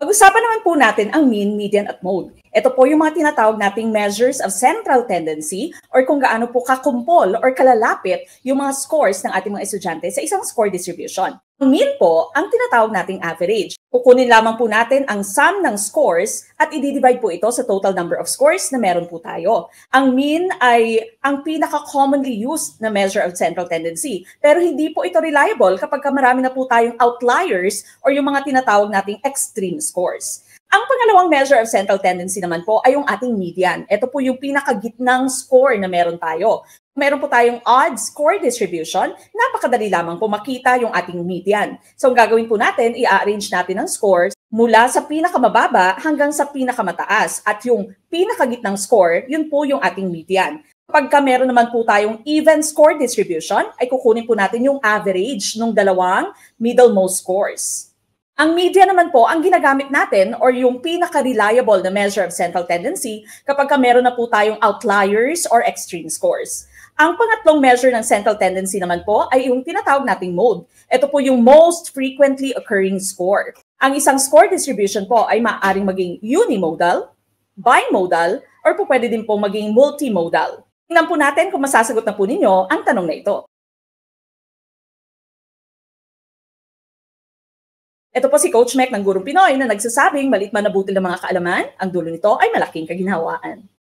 Pag-usapan naman po natin ang mean, median at mode. Ito po yung mga tinatawag nating measures of central tendency or kung gaano po kakumpol or kalalapit yung mga scores ng ating mga estudyante sa isang score distribution. Ang mean po, ang tinatawag nating average. Kukunin lamang po natin ang sum ng scores at i-divide po ito sa total number of scores na meron po tayo. Ang mean ay ang pinaka-commonly used na measure of central tendency. Pero hindi po ito reliable kapag marami na po tayong outliers or yung mga tinatawag nating extreme scores. Ang pangalawang measure of central tendency naman po ay yung ating median. Ito po yung pinakagitnang score na meron tayo. Meron po tayong odd score distribution, napakadali lamang po makita yung ating median. So ang gagawin po natin, i-arrange natin ang scores mula sa pinakamababa hanggang sa pinakamataas. At yung pinakagitnang score, yun po yung ating median. Pagka meron naman po tayong even score distribution, ay kukunin po natin yung average ng dalawang middlemost scores. Ang median naman po, ang ginagamit natin or yung pinaka-reliable na measure of central tendency kapag meron na po tayong outliers or extreme scores. Ang pangatlong measure ng central tendency naman po ay yung tinatawag nating mode. Ito po yung most frequently occurring score. Ang isang score distribution po ay maaaring maging unimodal, bimodal, or po pwede din po maging multimodal. Tingnan po natin kung masasagot na po ninyo ang tanong na ito. Ito po si Coach Mek ng Gurong Pinoy na nagsasabing malit man nabutil ng mga kaalaman, ang dulo nito ay malaking kaginhawaan.